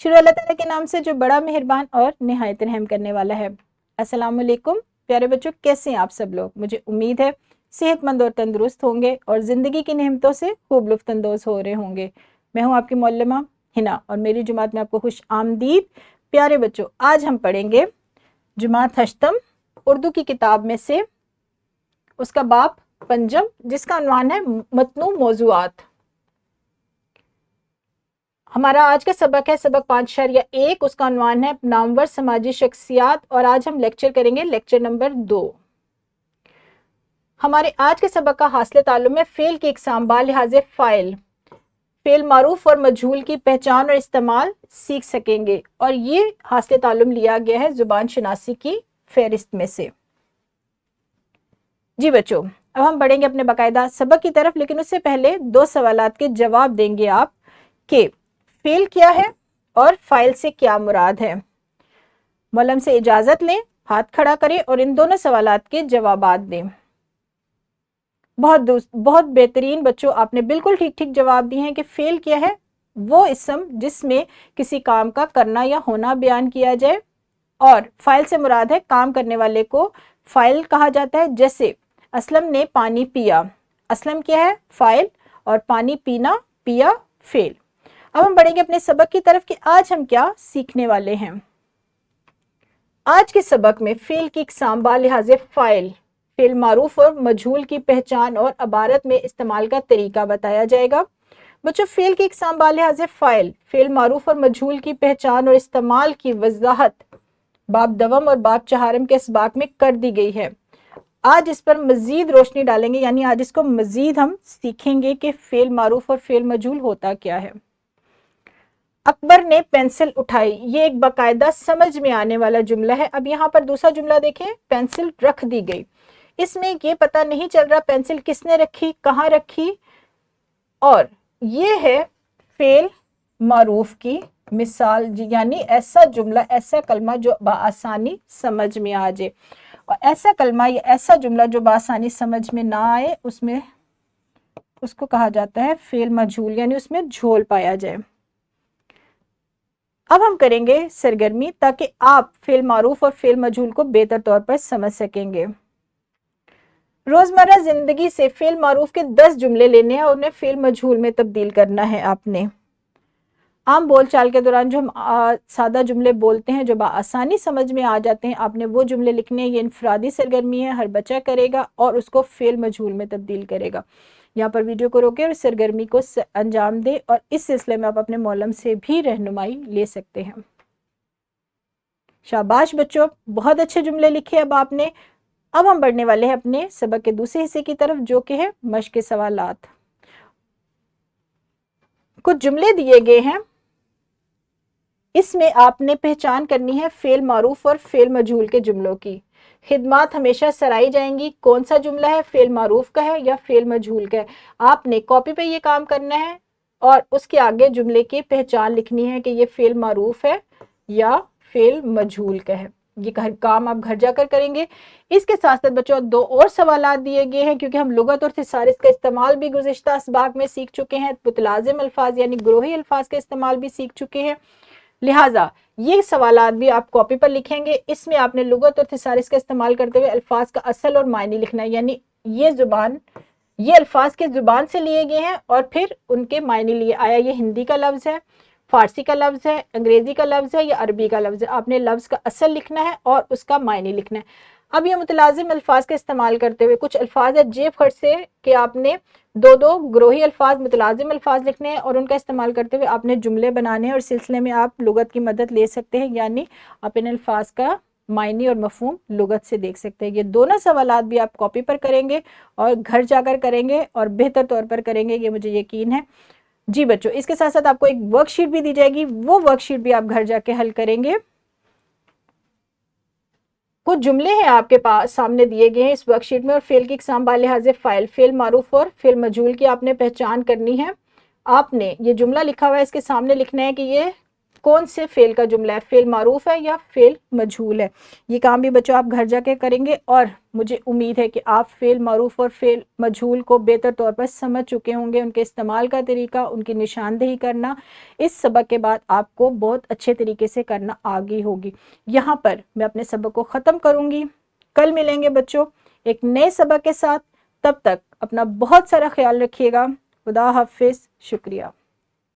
शुरू अल्लाह ताला के नाम से जो बड़ा मेहरबान और निहायत रहम करने वाला है। अस्सलाम वालेकुम प्यारे बच्चों, कैसे हैं आप सब लोग? मुझे उम्मीद है सेहतमंद और तंदुरुस्त होंगे और ज़िंदगी की नेमतों से खूब लुत्फ़ अंदोज़ हो रहे होंगे। मैं हूँ आपकी मौलमा हिना और मेरी जुमात में आपको खुश आमदीद। प्यारे बच्चों, आज हम पढ़ेंगे जुमात हश्तम उर्दू की किताब में से उसका बाब पंजम, जिसका उन्वान है मतनू मौज़ूआत। हमारा आज का सबक है सबक 5.1, उसका उन्वान है नामवर समाजी शख्सियात और आज हम लेक्चर करेंगे लेक्चर नंबर 2। हमारे आज के सबक का हासिल ताल्लुम में फ़ेल की इक़साम बालिहाज़े फ़ाइल, फ़ेल मारूफ और मजहूल की पहचान और इस्तेमाल सीख सकेंगे और ये हासिल ताल्लुम लिया गया है ज़ुबान शनासी की फ़हरिस्त में से। जी बच्चों, अब हम बढ़ेंगे अपने बाकायदा सबक की तरफ, लेकिन उससे पहले दो सवालात के जवाब देंगे आप कि फ़ेल क्या है और फ़ाइल से क्या मुराद है। मौलम से इजाज़त लें, हाथ खड़ा करें और इन दोनों सवालात के जवाबात दें। बहुत बेहतरीन बच्चों, आपने बिल्कुल ठीक ठीक जवाब दिए हैं कि फ़ेल क्या है। वो इसम जिसमें किसी काम का करना या होना बयान किया जाए, और फ़ाइल से मुराद है काम करने वाले को फ़ाइल कहा जाता है। जैसे असलम ने पानी पिया, असलम क्या है? फ़ाइल, और पानी पीना, पिया, फ़ेल। अब हम बढ़ेंगे अपने सबक की तरफ कि आज हम क्या सीखने वाले हैं। आज के सबक में फ़ेल की इक़साम बालिहाज़े फ़ाइल, फ़ेल मारूफ और मजहूल की पहचान और अबारत में इस्तेमाल का तरीका बताया जाएगा। बच्चों, फ़ेल की इक़साम बालिहाज़े फ़ाइल, फ़ेल मारूफ और मजहूल की पहचान और इस्तेमाल की वज़ाहत बाब दवम और बाब चहारम के इसबाक में कर दी गई है। आज इस पर मज़ीद रोशनी डालेंगे, यानी आज इसको मज़ीद हम सीखेंगे कि फ़ेल मारूफ और फ़ेल मजहूल होता क्या है। अकबर ने पेंसिल उठाई, ये एक बाकायदा समझ में आने वाला जुमला है। अब यहाँ पर दूसरा जुमला देखें, पेंसिल रख दी गई। इसमें ये पता नहीं चल रहा पेंसिल किसने रखी, कहाँ रखी, और ये है फ़ेल मारूफ की मिसाल, यानी ऐसा जुमला, ऐसा कलमा जो बआसानी समझ में आ जाए। और ऐसा कलमा या ऐसा जुमला जो बआसानी समझ में ना आए, उसमें उसको कहा जाता है फ़ेल मजहूल, यानी उसमें झोल पाया जाए। अब हम करेंगे सरगर्मी ताकि आप फ़ेल मारूफ और फ़ेल मजहूल को बेहतर तौर पर समझ सकेंगे। रोज़मर्रा ज़िंदगी से फ़ेल मारूफ के 10 जुमले लेने हैं और उन्हें फ़ेल मजहूल में तब्दील करना है आपने। आम बोलचाल के दौरान जो हम सादा जुमले बोलते हैं, जो बआसानी समझ में आ जाते हैं, आपने वो जुमले लिखने हैं। ये इनफरादी सरगर्मी है, हर बच्चा करेगा और उसको फ़ेल मजहूल में तब्दील करेगा। यहाँ पर वीडियो को रोकें और सरगर्मी को अंजाम दें, और इस सिलसिले में आप अपने मौलम से भी रहनुमाई ले सकते हैं। शाबाश बच्चों, बहुत अच्छे जुमले लिखे अब आपने। अब हम बढ़ने वाले हैं अपने सबक के दूसरे हिस्से की तरफ, जो कि है मश्क सवालात। कुछ जुमले दिए गए हैं, इसमें आपने पहचान करनी है फ़ेल मारूफ और फ़ेल मजहूल के जुमलों की। खिदमात हमेशा सराही जाएंगी, कौन सा जुमला है, फ़ेल मारूफ का है या फ़ेल मजहूल का है। आपने कॉपी पे ये काम करना है और उसके आगे जुमले की पहचान लिखनी है कि ये फ़ेल मारूफ है या फ़ेल मजहूल का है। ये काम आप घर जाकर करेंगे। इसके साथ साथ बच्चों दो और सवालात दिए गए हैं, क्योंकि हम लुगत और थिसारिस का इस्तेमाल भी गुज़िश्ता असबाक में सीख चुके हैं, मुतलाज़िम अल्फाज यानी ग्रोही अल्फाज का इस्तेमाल भी सीख चुके हैं। लिहाजा ये सवालात भी आप कॉपी पर लिखेंगे। इसमें आपने लुगत और थिसारिस का इस्तेमाल करते हुए अल्फाज का असल और मायने लिखना है, यानी ये अल्फाज के ज़ुबान से लिए गए हैं और फिर उनके मायने लिए आया। ये हिंदी का लफ्ज़ है, फ़ारसी का लफ्ज़ है, अंग्रेज़ी का लफ्ज़ है या अरबी का लफ्ज़ है। आपने लफ्ज़ का असल लिखना है और उसका मायने लिखना है। अब ये मुतलाज़िम अल्फाज का इस्तेमाल करते हुए कुछ अल्फाज है जेब खर्च से कि आपने दो ग्रोही अल्फाज, मुतलाज़िम अल्फाज लिखने हैं और उनका इस्तेमाल करते हुए आपने जुमले बनाने हैं, और सिलसिले में आप लुगत की मदद ले सकते हैं, यानी आप इन अल्फाज का मायने और मफहूम लुगत से देख सकते हैं। ये दोनों सवालात भी आप कॉपी पर करेंगे और घर जाकर करेंगे और बेहतर तौर पर करेंगे, ये मुझे यकीन है। जी बच्चों, इसके साथ साथ आपको एक वर्कशीट भी दी जाएगी, वो वर्कशीट भी आप घर जाके हल करेंगे। कुछ जुमले हैं आपके पास सामने दिए गए हैं इस वर्कशीट में, और फ़ेल की इक़साम बालिहाज़े फ़ाइल, फ़ेल मारूफ और फ़ेल मजहूल की आपने पहचान करनी है। आपने ये जुमला लिखा हुआ है, इसके सामने लिखना है कि ये کون سے فعل کا جملہ ہے، فعل معروف ہے یا فعل مجہول ہے۔ یہ کام بھی بچوں آپ گھر جا کے کریں گے، اور مجھے امید ہے کہ آپ فعل معروف اور فعل مجہول کو بہتر طور پر سمجھ چکے ہوں گے، ان کے استعمال کا طریقہ، ان کی نشاندہی کرنا اس سبق کے بعد آپ کو بہت اچھے طریقے سے کرنا آگی ہوگی۔ یہاں پر میں اپنے سبق کو ختم کروں گی، کل ملیں گے بچوں ایک نئے سبق کے ساتھ، تب تک اپنا بہت سارا خیال رکھیے گا۔ خدا حافظ، شکریہ۔